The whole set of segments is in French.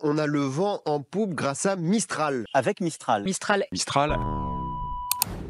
On a le vent en poupe grâce à Mistral. Avec Mistral. Mistral. Mistral.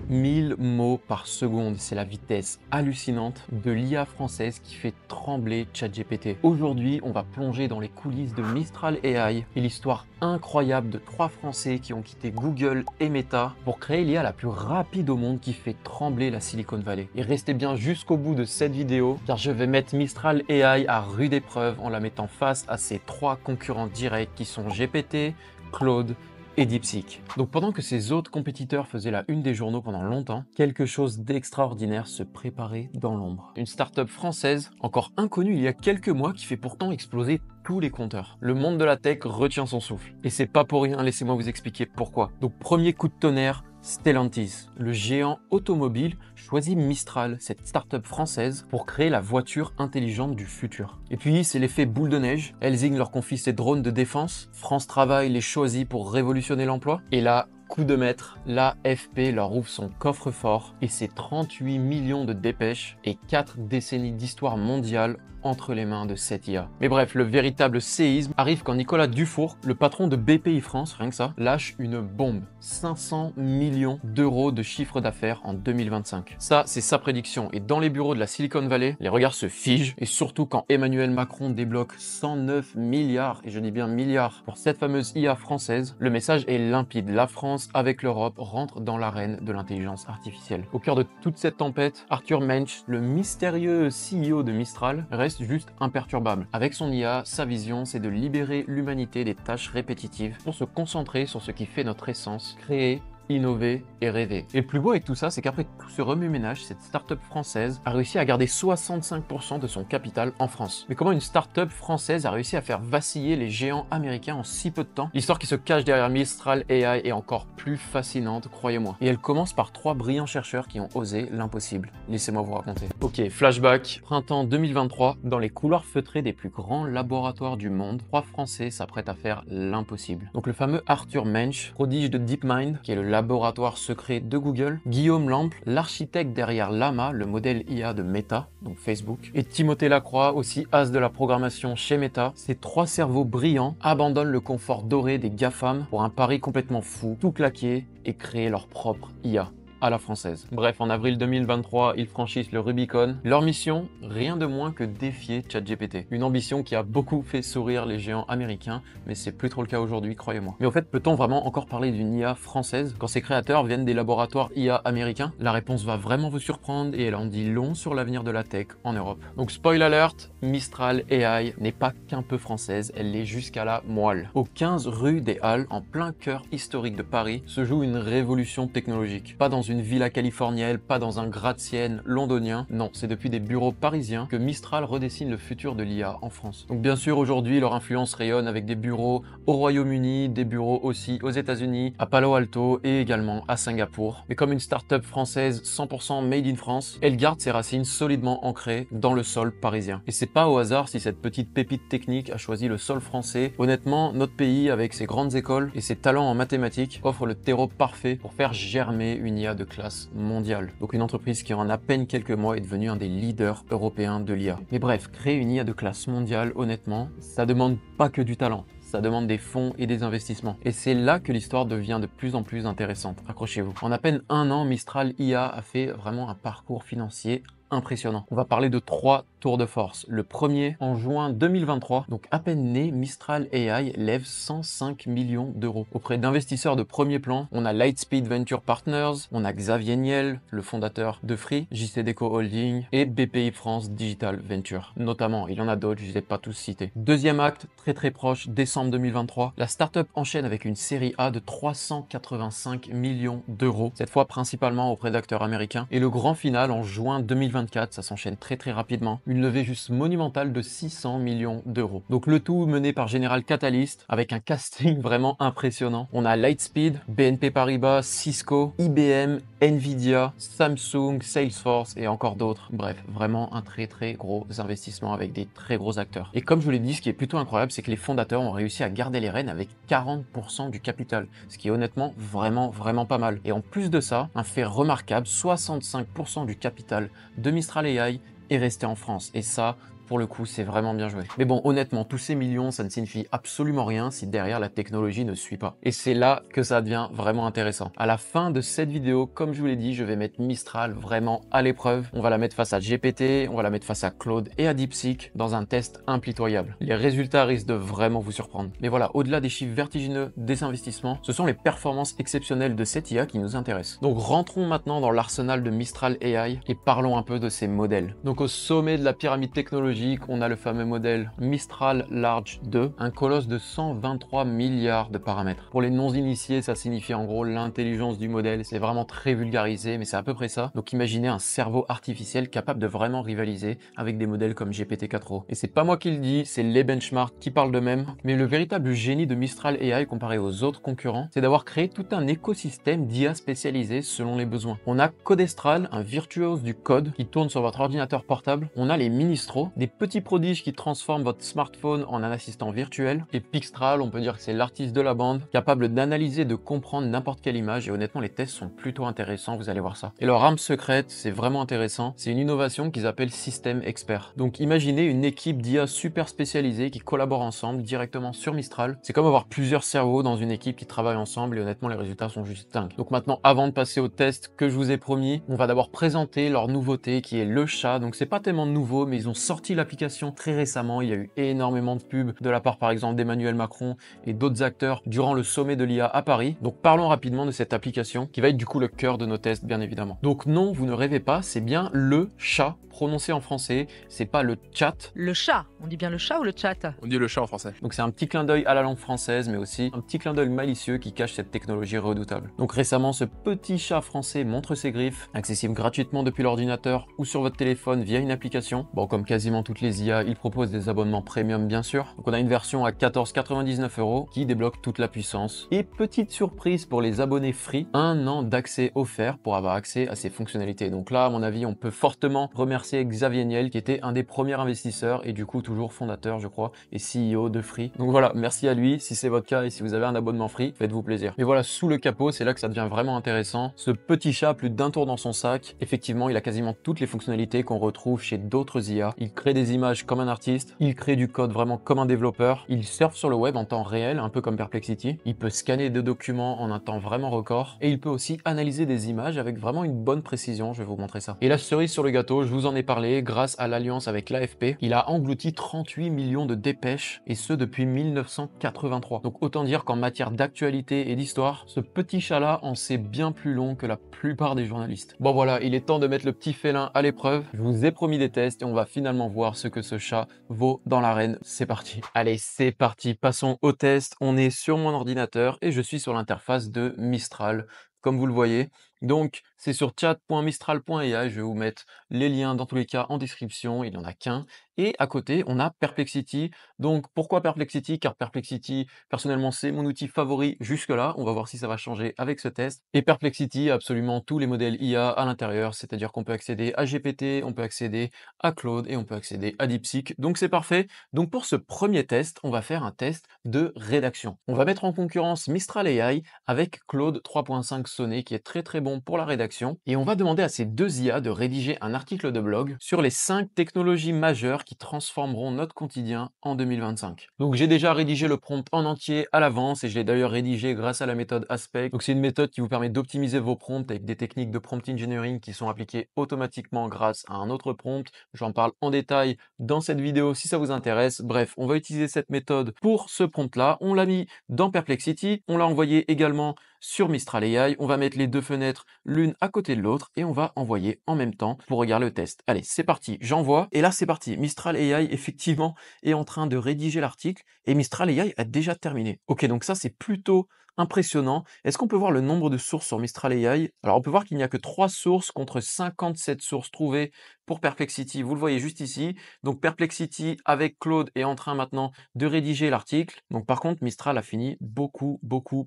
1000 mots par seconde, c'est la vitesse hallucinante de l'IA française qui fait trembler ChatGPT. Aujourd'hui, on va plonger dans les coulisses de Mistral AI et l'histoire incroyable de 3 Français qui ont quitté Google et Meta pour créer l'IA la plus rapide au monde qui fait trembler la Silicon Valley. Et restez bien jusqu'au bout de cette vidéo car je vais mettre Mistral AI à rude épreuve en la mettant face à ses 3 concurrents directs qui sont GPT, Claude et DeepSeek. Donc pendant que ces autres compétiteurs faisaient la une des journaux pendant longtemps, quelque chose d'extraordinaire se préparait dans l'ombre. Une start-up française, encore inconnue il y a quelques mois, qui fait pourtant exploser tous les compteurs. Le monde de la tech retient son souffle. Et c'est pas pour rien, laissez-moi vous expliquer pourquoi. Donc premier coup de tonnerre, Stellantis, le géant automobile, choisit Mistral, cette start-up française, pour créer la voiture intelligente du futur. Et puis, c'est l'effet boule de neige. Helsing leur confie ses drones de défense. France Travail les choisit pour révolutionner l'emploi. Et là, coup de maître, l'AFP leur ouvre son coffre-fort et ses 38 millions de dépêches et 4 décennies d'histoire mondiale entre les mains de cette IA. Mais bref, le véritable séisme arrive quand Nicolas Dufour, le patron de BPI France, rien que ça, lâche une bombe. 500 millions d'euros de chiffre d'affaires en 2025. Ça, c'est sa prédiction. Et dans les bureaux de la Silicon Valley, les regards se figent. Et surtout quand Emmanuel Macron débloque 109 milliards, et je dis bien milliards, pour cette fameuse IA française, le message est limpide. La France, avec l'Europe, rentre dans l'arène de l'intelligence artificielle. Au cœur de toute cette tempête, Arthur Mensch, le mystérieux CEO de Mistral, reste juste imperturbable. Avec son IA, sa vision, c'est de libérer l'humanité des tâches répétitives pour se concentrer sur ce qui fait notre essence, créer, innover et rêver. Et le plus beau avec tout ça, c'est qu'après tout ce remue-ménage, cette start-up française a réussi à garder 65% de son capital en France. Mais comment une start-up française a réussi à faire vaciller les géants américains en si peu de temps? L'histoire qui se cache derrière Mistral AI est encore plus fascinante, croyez-moi. Et elle commence par 3 brillants chercheurs qui ont osé l'impossible. Laissez-moi vous raconter. Ok, flashback, printemps 2023, dans les couloirs feutrés des plus grands laboratoires du monde, 3 Français s'apprêtent à faire l'impossible. Donc le fameux Arthur Mensch, prodige de DeepMind, qui est le laboratoire secret de Google, Guillaume Lample, l'architecte derrière Llama, le modèle IA de Meta, donc Facebook, et Timothée Lacroix, aussi as de la programmation chez Meta. Ces 3 cerveaux brillants abandonnent le confort doré des GAFAM pour un pari complètement fou, tout claquer et créer leur propre IA. À la française. Bref, en avril 2023, ils franchissent le Rubicon. Leur mission, rien de moins que défier ChatGPT. Une ambition qui a beaucoup fait sourire les géants américains, mais c'est plus trop le cas aujourd'hui, croyez-moi. Mais au fait, peut-on vraiment encore parler d'une IA française quand ses créateurs viennent des laboratoires IA américains? La réponse va vraiment vous surprendre et elle en dit long sur l'avenir de la tech en Europe. Donc spoil alert, Mistral AI n'est pas qu'un peu française, elle l'est jusqu'à la moelle. Au 15 rue des Halles, en plein cœur historique de Paris, se joue une révolution technologique. Pas dans une villa californienne, pas dans un gratte-ciel londonien. Non, c'est depuis des bureaux parisiens que Mistral redessine le futur de l'IA en France. Donc bien sûr, aujourd'hui, leur influence rayonne avec des bureaux au Royaume-Uni, des bureaux aussi aux États-Unis, à Palo Alto et également à Singapour. Mais comme une start-up française 100% made in France, elle garde ses racines solidement ancrées dans le sol parisien. Et c'est pas au hasard si cette petite pépite technique a choisi le sol français. Honnêtement, notre pays, avec ses grandes écoles et ses talents en mathématiques, offre le terreau parfait pour faire germer une IA de classe mondiale. Donc une entreprise qui en à peine quelques mois est devenue un des leaders européens de l'IA. Mais bref, créer une IA de classe mondiale, honnêtement, ça demande pas que du talent. Ça demande des fonds et des investissements. Et c'est là que l'histoire devient de plus en plus intéressante. Accrochez-vous. En à peine un an, Mistral IA a fait vraiment un parcours financier impressionnant. On va parler de 3 tours de force. Le premier, en juin 2023, donc à peine né, Mistral AI lève 105 millions d'euros. Auprès d'investisseurs de premier plan, on a Lightspeed Venture Partners, on a Xavier Niel, le fondateur de Free, JC Deco Holding et BPI France Digital Venture. Notamment, il y en a d'autres, je ne les ai pas tous cités. Deuxième acte, très proche, décembre 2023, la startup enchaîne avec une série A de 385 millions d'euros, cette fois principalement auprès d'acteurs américains. Et le grand final en juin 2024, ça s'enchaîne très rapidement. Une levée juste monumentale de 600 millions d'euros. Donc le tout mené par General Catalyst avec un casting vraiment impressionnant. On a Lightspeed, BNP Paribas, Cisco, IBM, Nvidia, Samsung, Salesforce et encore d'autres. Bref, vraiment un très gros investissement avec des très gros acteurs. Et comme je vous l'ai dit, ce qui est plutôt incroyable, c'est que les fondateurs ont réussi à garder les rênes avec 40% du capital, ce qui est honnêtement vraiment pas mal. Et en plus de ça, un fait remarquable, 65% du capital de Mistral AI est resté en France. Et ça, Pour le coup, c'est vraiment bien joué. Mais bon, honnêtement, tous ces millions, ça ne signifie absolument rien si derrière la technologie ne suit pas. Et c'est là que ça devient vraiment intéressant. À la fin de cette vidéo, comme je vous l'ai dit, je vais mettre Mistral vraiment à l'épreuve. On va la mettre face à GPT, on va la mettre face à Claude et à DeepSeek dans un test impitoyable. Les résultats risquent de vraiment vous surprendre. Mais voilà, au-delà des chiffres vertigineux des investissements, ce sont les performances exceptionnelles de cette IA qui nous intéressent. Donc rentrons maintenant dans l'arsenal de Mistral AI et parlons un peu de ces modèles. Donc au sommet de la pyramide technologique, on a le fameux modèle Mistral Large 2, un colosse de 123 milliards de paramètres. Pour les non-initiés, ça signifie en gros l'intelligence du modèle. C'est vraiment très vulgarisé, mais c'est à peu près ça. Donc imaginez un cerveau artificiel capable de vraiment rivaliser avec des modèles comme GPT-4o. Et c'est pas moi qui le dis, c'est les benchmarks qui parlent d'eux-mêmes. Mais le véritable génie de Mistral AI comparé aux autres concurrents, c'est d'avoir créé tout un écosystème d'IA spécialisé selon les besoins. On a Codestral, un virtuose du code qui tourne sur votre ordinateur portable. On a les Ministro, des petits prodiges qui transforment votre smartphone en un assistant virtuel. Et Pixtral, on peut dire que c'est l'artiste de la bande, capable d'analyser, de comprendre n'importe quelle image. Et honnêtement, les tests sont plutôt intéressants, vous allez voir ça. Et leur arme secrète, c'est vraiment intéressant. C'est une innovation qu'ils appellent Système Expert. Donc imaginez une équipe d'IA super spécialisée qui collabore ensemble directement sur Mistral. C'est comme avoir plusieurs cerveaux dans une équipe qui travaillent ensemble et honnêtement, les résultats sont juste dingues. Donc maintenant, avant de passer au test que je vous ai promis, on va d'abord présenter leur nouveauté qui est le chat. Donc c'est pas tellement nouveau, mais ils ont sorti l'application très récemment. Il y a eu énormément de pubs de la part par exemple d'Emmanuel Macron et d'autres acteurs durant le sommet de l'IA à Paris. Donc parlons rapidement de cette application qui va être du coup le cœur de nos tests bien évidemment. Donc non, vous ne rêvez pas, c'est bien le chat prononcé en français, c'est pas le chat. Le chat, on dit bien le chat ou le chat? On dit le chat en français. Donc c'est un petit clin d'œil à la langue française, mais aussi un petit clin d'œil malicieux qui cache cette technologie redoutable. Donc récemment, ce petit chat français montre ses griffes, accessible gratuitement depuis l'ordinateur ou sur votre téléphone via une application. Bon, comme quasiment toutes les IA, il propose des abonnements premium bien sûr. Donc on a une version à 14,99 € qui débloque toute la puissance. Et petite surprise pour les abonnés free, 1 an d'accès offert pour avoir accès à ces fonctionnalités. Donc là, à mon avis, on peut fortement remercier Xavier Niel qui était un des premiers investisseurs et du coup toujours fondateur je crois et CEO de Free. Donc voilà, merci à lui si c'est votre cas et si vous avez un abonnement Free, faites-vous plaisir. Mais voilà, sous le capot, c'est là que ça devient vraiment intéressant. Ce petit chat, plus d'un tour dans son sac, effectivement il a quasiment toutes les fonctionnalités qu'on retrouve chez d'autres IA. Il crée des images comme un artiste, il crée du code vraiment comme un développeur, il surfe sur le web en temps réel, un peu comme Perplexity, il peut scanner des documents en un temps vraiment record et il peut aussi analyser des images avec vraiment une bonne précision, je vais vous montrer ça. Et la cerise sur le gâteau, je vous en ai parlé, grâce à l'alliance avec l'AFP, il a englouti 38 millions de dépêches, et ce depuis 1983. Donc autant dire qu'en matière d'actualité et d'histoire, ce petit chat-là en sait bien plus long que la plupart des journalistes. Bon voilà, il est temps de mettre le petit félin à l'épreuve. Je vous ai promis des tests et on va finalement voir ce que ce chat vaut dans l'arène. C'est parti. Allez, c'est parti, passons au test. On est sur mon ordinateur et je suis sur l'interface de Mistral, comme vous le voyez. Donc, c'est sur chat.mistral.ai, je vais vous mettre les liens dans tous les cas en description, il n'y en a qu'un. Et à côté, on a Perplexity. Donc, pourquoi Perplexity? Car Perplexity, personnellement, c'est mon outil favori jusque-là. On va voir si ça va changer avec ce test. Et Perplexity a absolument tous les modèles IA à l'intérieur, c'est-à-dire qu'on peut accéder à GPT, on peut accéder à Claude et on peut accéder à DeepSeek. Donc, c'est parfait. Donc, pour ce premier test, on va faire un test de rédaction. On va mettre en concurrence Mistral AI avec Claude 3.5 Sonnet, qui est très très bon pour la rédaction, et on va demander à ces deux IA de rédiger un article de blog sur les 5 technologies majeures qui transformeront notre quotidien en 2025. Donc j'ai déjà rédigé le prompt en entier à l'avance et je l'ai d'ailleurs rédigé grâce à la méthode Aspect. Donc c'est une méthode qui vous permet d'optimiser vos prompts avec des techniques de prompt engineering qui sont appliquées automatiquement grâce à un autre prompt. J'en parle en détail dans cette vidéo si ça vous intéresse. Bref, on va utiliser cette méthode pour ce prompt là. On l'a mis dans Perplexity, on l'a envoyé également sur Mistral AI, on va mettre les deux fenêtres l'une à côté de l'autre et on va envoyer en même temps pour regarder le test. Allez, c'est parti, j'envoie et là c'est parti. Mistral AI effectivement est en train de rédiger l'article et Mistral AI a déjà terminé. Ok, donc ça c'est plutôt impressionnant. Est-ce qu'on peut voir le nombre de sources sur Mistral AI? Alors on peut voir qu'il n'y a que 3 sources contre 57 sources trouvées pour Perplexity. Vous le voyez juste ici. Donc Perplexity avec Claude est en train maintenant de rédiger l'article. Donc par contre Mistral a fini beaucoup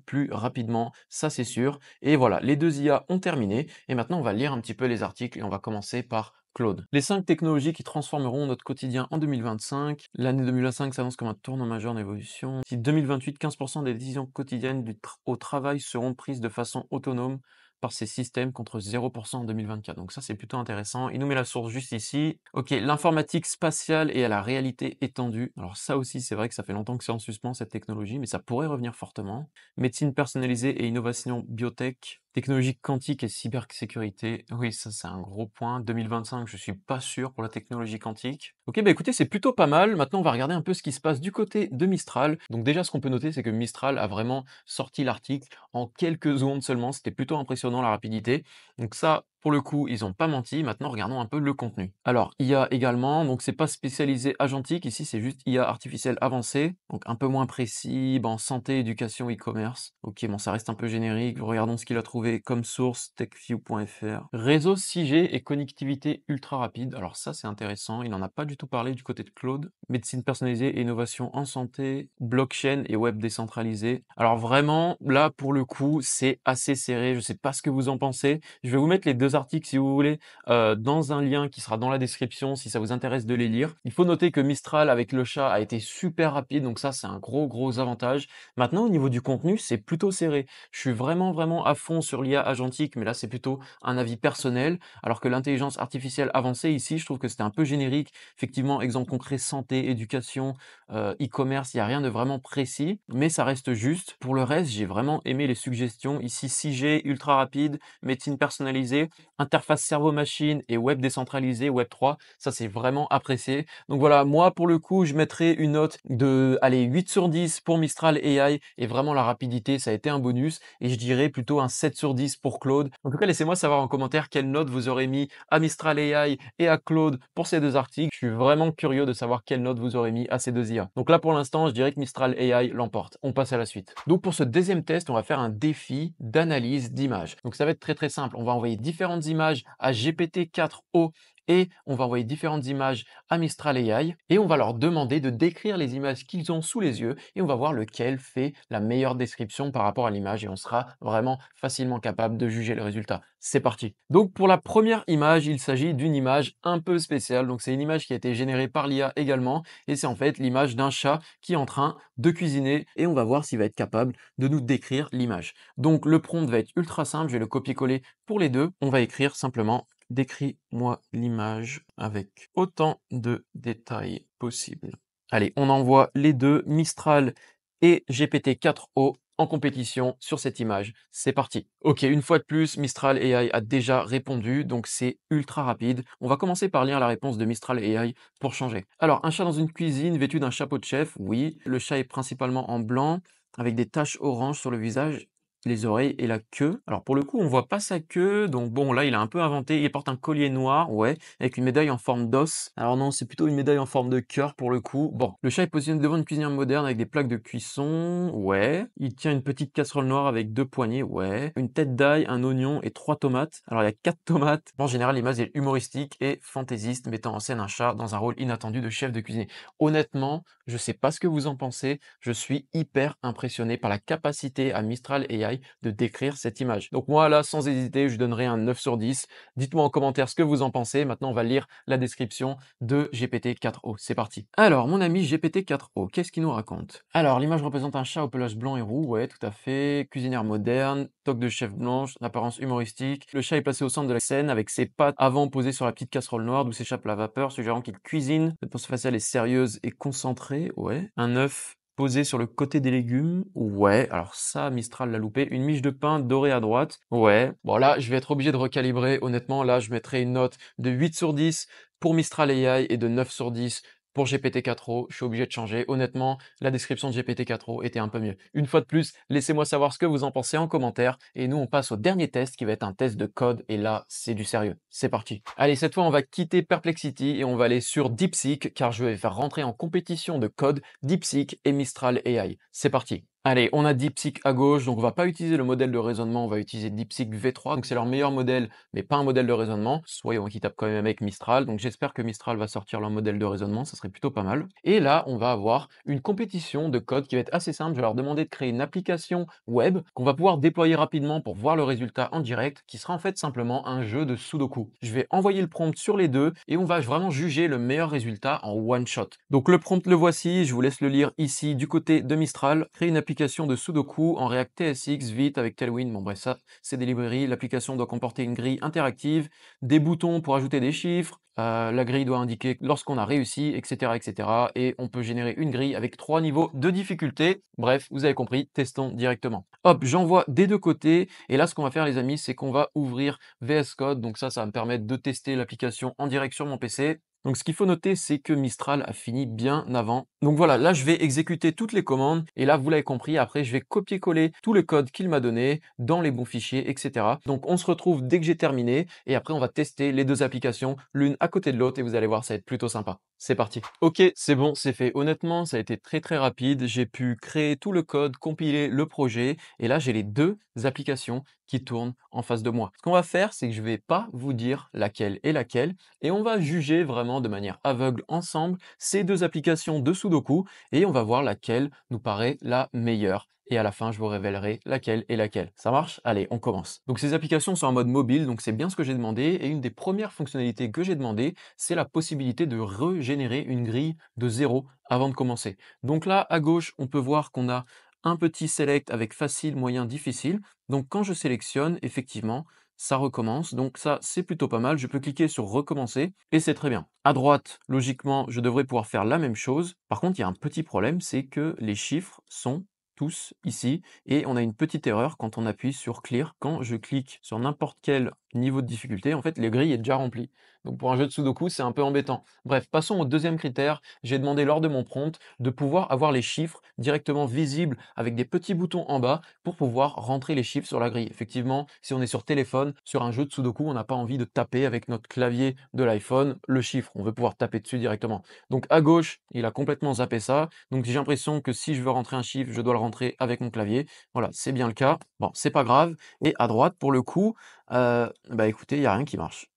plus rapidement, ça c'est sûr. Et voilà, les deux IA ont terminé et maintenant on va lire un petit peu les articles et on va commencer par Claude. Les 5 technologies qui transformeront notre quotidien en 2025. L'année 2025 s'annonce comme un tournant majeur en évolution. Si 2028, 15% des décisions quotidiennes au travail seront prises de façon autonome, par ces systèmes contre 0% en 2024. Donc ça, c'est plutôt intéressant. Il nous met la source juste ici. Ok, l'informatique spatiale et à la réalité étendue. Alors ça aussi, c'est vrai que ça fait longtemps que c'est en suspens cette technologie, mais ça pourrait revenir fortement. Médecine personnalisée et innovation biotech. Technologie quantique et cybersécurité. Oui, ça c'est un gros point. 2025, je suis pas sûr pour la technologie quantique. Ok, bah écoutez, c'est plutôt pas mal. Maintenant, on va regarder un peu ce qui se passe du côté de Mistral. Donc déjà, ce qu'on peut noter, c'est que Mistral a vraiment sorti l'article en quelques secondes seulement. C'était plutôt impressionnant la rapidité. Donc ça, pour le coup, ils n'ont pas menti. Maintenant, regardons un peu le contenu. Alors, IA également, donc c'est pas spécialisé agentique. Ici, c'est juste IA artificielle avancée. Donc un peu moins précis, en santé, éducation, e-commerce. Ok, bon, ça reste un peu générique. Regardons ce qu'il a trouvé comme source, techview.fr. Réseau 6G et connectivité ultra rapide. Alors ça, c'est intéressant. Il n'en a pas du tout parlé du côté de Claude. Médecine personnalisée et innovation en santé, blockchain et web décentralisé. Alors vraiment, là, pour le coup, c'est assez serré. Je sais pas ce que vous en pensez. Je vais vous mettre les deux articles, si vous voulez, dans un lien qui sera dans la description, si ça vous intéresse de les lire. Il faut noter que Mistral, avec le chat, a été super rapide. Donc ça, c'est un gros avantage. Maintenant, au niveau du contenu, c'est plutôt serré. Je suis vraiment à fond sur l'IA agentique, mais là, c'est plutôt un avis personnel. Alors que l'intelligence artificielle avancée, ici, je trouve que c'était un peu générique. Effectivement, exemple concret, santé, éducation, e-commerce, il n'y a rien de vraiment précis, mais ça reste juste. Pour le reste, j'ai vraiment aimé les suggestions. Ici, 6G, ultra rapide, médecine personnalisée, interface cerveau-machine et web décentralisé, web 3, ça c'est vraiment apprécié. Donc voilà, moi pour le coup, je mettrais une note de, allez, 8 sur 10 pour Mistral AI, et vraiment la rapidité, ça a été un bonus, et je dirais plutôt un 7 sur 10 pour Claude. En tout cas, laissez-moi savoir en commentaire quelle note vous aurez mis à Mistral AI et à Claude pour ces deux articles. Je suis vraiment curieux de savoir quelle note vous aurez mis à ces deux IA. Donc là, pour l'instant, je dirais que Mistral AI l'emporte. On passe à la suite. Donc pour ce deuxième test, on va faire un défi d'analyse d'images. Donc ça va être très simple. On va envoyer différentes images à GPT-4o et on va envoyer différentes images à Mistral AI et on va leur demander de décrire les images qu'ils ont sous les yeux et on va voir lequel fait la meilleure description par rapport à l'image et on sera vraiment facilement capable de juger le résultat. C'est parti. Donc pour la première image, il s'agit d'une image un peu spéciale. Donc c'est une image qui a été générée par l'IA également et c'est en fait l'image d'un chat qui est en train de cuisiner et on va voir s'il va être capable de nous décrire l'image. Donc le prompt va être ultra simple, je vais le copier-coller pour les deux. On va écrire simplement décris-moi l'image avec autant de détails possible. Allez, on envoie les deux, Mistral et GPT-4o, en compétition sur cette image. C'est parti. Ok, une fois de plus, Mistral AI a déjà répondu, donc c'est ultra rapide. On va commencer par lire la réponse de Mistral AI pour changer. Alors, un chat dans une cuisine vêtu d'un chapeau de chef, oui. Le chat est principalement en blanc, avec des taches oranges sur le visage, les oreilles et la queue. Alors pour le coup, on voit pas sa queue, donc bon, là il a un peu inventé. Il porte un collier noir, ouais, avec une médaille en forme d'os. Alors non, c'est plutôt une médaille en forme de cœur pour le coup. Bon, le chat est positionné devant une cuisinière moderne avec des plaques de cuisson, ouais. Il tient une petite casserole noire avec deux poignées, ouais. Une tête d'ail, un oignon et 3 tomates. Alors il y a 4 tomates. En général, l'image est humoristique et fantaisiste, mettant en scène un chat dans un rôle inattendu de chef de cuisine. Honnêtement, je sais pas ce que vous en pensez. Je suis hyper impressionné par la capacité à Mistral AI de décrire cette image. Donc moi là, sans hésiter, je donnerai un 9 sur 10. Dites-moi en commentaire ce que vous en pensez. Maintenant, on va lire la description de GPT-4o. C'est parti. Alors, mon ami GPT-4o, qu'est-ce qu'il nous raconte? Alors, l'image représente un chat au pelage blanc et roux, ouais, tout à fait. Cuisinière moderne, toque de chef blanche, apparence humoristique. Le chat est placé au centre de la scène avec ses pattes avant posées sur la petite casserole noire d'où s'échappe la vapeur, suggérant qu'il cuisine. Cette pose faciale est sérieuse et concentrée, ouais. Un œuf posé sur le côté des légumes, ouais, alors ça, Mistral l'a loupé. Une miche de pain dorée à droite, ouais. Bon là, je vais être obligé de recalibrer. Honnêtement, là, je mettrai une note de 8 sur 10 pour Mistral AI et de 9 sur 10 pour GPT-4o, je suis obligé de changer. Honnêtement, la description de GPT-4o était un peu mieux. Une fois de plus, laissez-moi savoir ce que vous en pensez en commentaire. Et nous, on passe au dernier test qui va être un test de code. Et là, c'est du sérieux. C'est parti. Allez, cette fois, on va quitter Perplexity et on va aller sur DeepSeek car je vais faire rentrer en compétition de code DeepSeek et Mistral AI. C'est parti. Allez, on a DeepSeek à gauche, donc on va pas utiliser le modèle de raisonnement, on va utiliser DeepSeek V3, donc c'est leur meilleur modèle, mais pas un modèle de raisonnement. Soyons équitables quand même avec Mistral, donc j'espère que Mistral va sortir leur modèle de raisonnement, ça serait plutôt pas mal. Et là, on va avoir une compétition de code qui va être assez simple. Je vais leur demander de créer une application web qu'on va pouvoir déployer rapidement pour voir le résultat en direct, qui sera en fait simplement un jeu de Sudoku. Je vais envoyer le prompt sur les deux et on va vraiment juger le meilleur résultat en one shot. Donc le prompt le voici, je vous laisse le lire ici du côté de Mistral. Créer une application application de Sudoku en React TSX, vite avec Tailwind. Bon bref, ça c'est des librairies. L'application doit comporter une grille interactive, des boutons pour ajouter des chiffres. La grille doit indiquer lorsqu'on a réussi, etc., etc. Et on peut générer une grille avec 3 niveaux de difficulté. Bref, vous avez compris, testons directement. Hop, j'envoie des deux côtés. Et là, ce qu'on va faire, les amis, c'est qu'on va ouvrir VS Code. Donc ça va me permettre de tester l'application en direct sur mon PC. Donc ce qu'il faut noter, c'est que Mistral a fini bien avant. Donc voilà, là je vais exécuter toutes les commandes et là vous l'avez compris, après je vais copier-coller tout le code qu'il m'a donné dans les bons fichiers, etc. Donc on se retrouve dès que j'ai terminé et après on va tester les deux applications l'une à côté de l'autre et vous allez voir, ça va être plutôt sympa. C'est parti. Ok, c'est bon, c'est fait. Honnêtement, ça a été très rapide. J'ai pu créer tout le code, compiler le projet et là j'ai les deux applications qui tournent en face de moi. Ce qu'on va faire, c'est que je vais pas vous dire laquelle est laquelle et on va juger vraiment de manière aveugle ensemble ces deux applications de Sudoku et on va voir laquelle nous paraît la meilleure. Et à la fin, je vous révélerai laquelle est laquelle. Ça marche? Allez, on commence. Donc ces applications sont en mode mobile, donc c'est bien ce que j'ai demandé. Et une des premières fonctionnalités que j'ai demandé, c'est la possibilité de régénérer une grille de 0 avant de commencer. Donc là, à gauche, on peut voir qu'on a un petit select avec facile, moyen, difficile. Donc quand je sélectionne, effectivement, ça recommence. Donc ça, c'est plutôt pas mal. Je peux cliquer sur recommencer et c'est très bien. À droite, logiquement, je devrais pouvoir faire la même chose. Par contre, il y a un petit problème, c'est que les chiffres sont tous ici et on a une petite erreur quand on appuie sur clear. Quand je clique sur n'importe quel niveau de difficulté, en fait, les grilles est déjà remplie. Donc pour un jeu de Sudoku, c'est un peu embêtant. Bref, passons au deuxième critère. J'ai demandé lors de mon prompt de pouvoir avoir les chiffres directement visibles avec des petits boutons en bas pour pouvoir rentrer les chiffres sur la grille. Effectivement, si on est sur téléphone, sur un jeu de Sudoku, on n'a pas envie de taper avec notre clavier de l'iPhone le chiffre. On veut pouvoir taper dessus directement. Donc à gauche, il a complètement zappé ça. Donc j'ai l'impression que si je veux rentrer un chiffre, je dois le rentrer avec mon clavier. Voilà, c'est bien le cas. Bon, c'est pas grave. Et à droite, pour le coup, bah écoutez, il n'y a rien qui marche.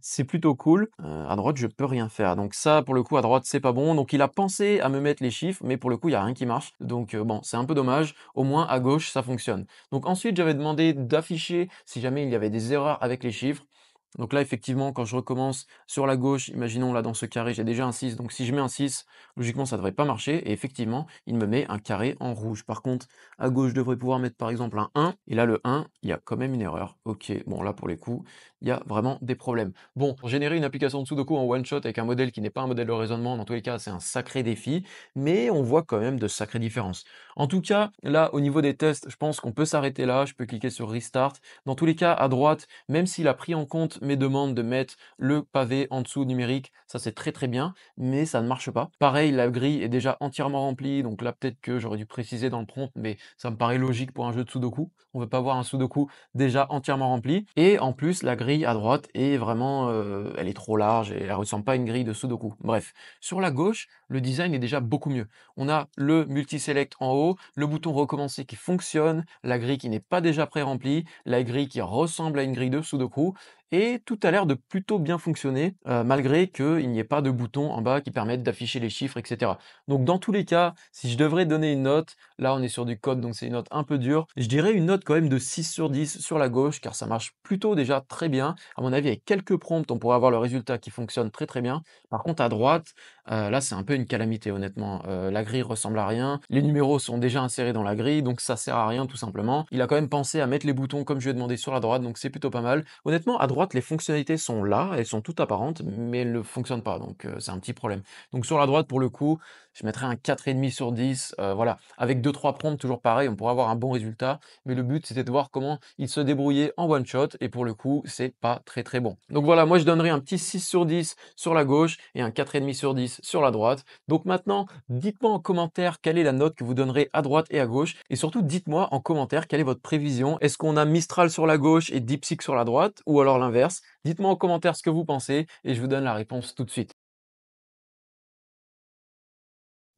C'est plutôt cool. À droite, je peux rien faire. Donc ça, pour le coup, à droite, c'est pas bon. Donc il a pensé à me mettre les chiffres, mais pour le coup, il y a rien qui marche. Donc bon, c'est un peu dommage. Au moins, à gauche, ça fonctionne. Donc ensuite, j'avais demandé d'afficher si jamais il y avait des erreurs avec les chiffres. Donc là, effectivement, quand je recommence sur la gauche, imaginons là dans ce carré, j'ai déjà un 6. Donc si je mets un 6, logiquement, ça devrait pas marcher. Et effectivement, il me met un carré en rouge. Par contre, à gauche, je devrais pouvoir mettre par exemple un 1. Et là, le 1, il y a quand même une erreur. Ok, bon là, pour les coups, il y a vraiment des problèmes. Bon, pour générer une application de Sudoku en one shot avec un modèle qui n'est pas un modèle de raisonnement, dans tous les cas, c'est un sacré défi. Mais on voit quand même de sacrées différences. En tout cas, là, au niveau des tests, je pense qu'on peut s'arrêter là. Je peux cliquer sur Restart. Dans tous les cas, à droite, même s'il a pris en compte mes demandes de mettre le pavé en dessous numérique, ça c'est très bien, mais ça ne marche pas. Pareil, la grille est déjà entièrement remplie, donc là peut-être que j'aurais dû préciser dans le prompt, mais ça me paraît logique pour un jeu de Sudoku. On veut pas voir un Sudoku déjà entièrement rempli. Et en plus, la grille à droite est vraiment, elle est trop large et elle ressemble pas à une grille de Sudoku. Bref, sur la gauche, le design est déjà beaucoup mieux. On a le multi-select en haut, le bouton recommencer qui fonctionne, la grille qui n'est pas déjà pré-remplie, la grille qui ressemble à une grille de Sudoku, et tout a l'air de plutôt bien fonctionner, malgré qu'il n'y ait pas de bouton en bas qui permettent d'afficher les chiffres, etc. Donc dans tous les cas, si je devrais donner une note, là on est sur du code, donc c'est une note un peu dure, je dirais une note quand même de 6 sur 10 sur la gauche, car ça marche plutôt déjà très bien. À mon avis, avec quelques prompts, on pourrait avoir le résultat qui fonctionne très bien. Par contre, à droite, là c'est un peu une calamité honnêtement. La grille ressemble à rien, les numéros sont déjà insérés dans la grille, donc ça sert à rien tout simplement. Il a quand même pensé à mettre les boutons comme je lui ai demandé sur la droite, donc c'est plutôt pas mal. Honnêtement, à droite, les fonctionnalités sont là, elles sont toutes apparentes, mais elles ne fonctionnent pas, donc c'est un petit problème. Donc sur la droite, pour le coup, je mettrais un 4,5 sur 10, voilà. Avec 2-3 prompts, toujours pareil, on pourrait avoir un bon résultat, mais le but, c'était de voir comment il se débrouillait en one shot, et pour le coup, c'est pas très bon. Donc voilà, moi je donnerais un petit 6 sur 10 sur la gauche, et un 4,5 sur 10 sur la droite. Donc maintenant, dites-moi en commentaire quelle est la note que vous donnerez à droite et à gauche, et surtout dites-moi en commentaire quelle est votre prévision. Est-ce qu'on a Mistral sur la gauche et DeepSeek sur la droite, ou alors l'inverse? Dites-moi en commentaire ce que vous pensez, et je vous donne la réponse tout de suite.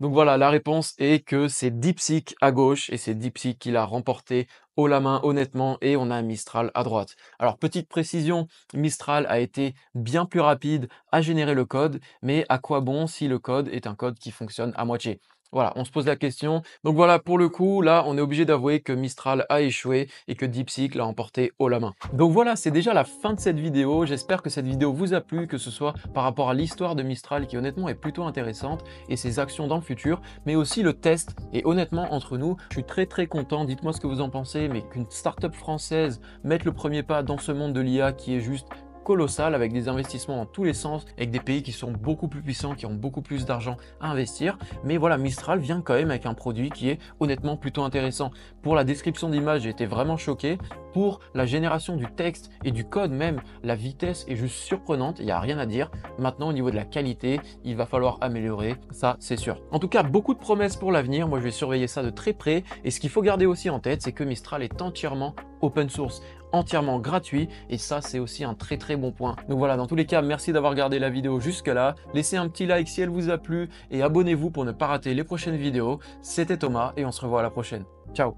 Donc voilà, la réponse est que c'est DeepSeek à gauche et c'est DeepSeek qui l'a remporté haut la main honnêtement et on a Mistral à droite. Alors petite précision, Mistral a été bien plus rapide à générer le code, mais à quoi bon si le code est un code qui fonctionne à moitié? Voilà, on se pose la question. Donc voilà, pour le coup, là, on est obligé d'avouer que Mistral a échoué et que DeepSeek l'a emporté haut la main. Donc voilà, c'est déjà la fin de cette vidéo. J'espère que cette vidéo vous a plu, que ce soit par rapport à l'histoire de Mistral, qui honnêtement est plutôt intéressante, et ses actions dans le futur, mais aussi le test. Et honnêtement, entre nous, je suis très content. Dites-moi ce que vous en pensez, mais qu'une startup française mette le premier pas dans ce monde de l'IA qui est juste colossal, avec des investissements dans tous les sens, avec des pays qui sont beaucoup plus puissants, qui ont beaucoup plus d'argent à investir. Mais voilà, Mistral vient quand même avec un produit qui est honnêtement plutôt intéressant. Pour la description d'image, j'ai été vraiment choqué. Pour la génération du texte et du code même, la vitesse est juste surprenante, il n'y a rien à dire. Maintenant, au niveau de la qualité, il va falloir améliorer, ça c'est sûr. En tout cas, beaucoup de promesses pour l'avenir, moi je vais surveiller ça de très près. Et ce qu'il faut garder aussi en tête, c'est que Mistral est entièrement open source, entièrement gratuit, et ça c'est aussi un très bon point. Donc voilà, dans tous les cas, merci d'avoir regardé la vidéo jusque là, laissez un petit like si elle vous a plu et abonnez-vous pour ne pas rater les prochaines vidéos. C'était Thomas et on se revoit à la prochaine. Ciao.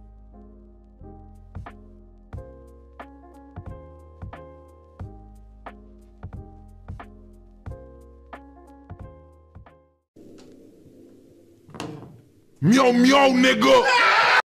Meow meow nigga.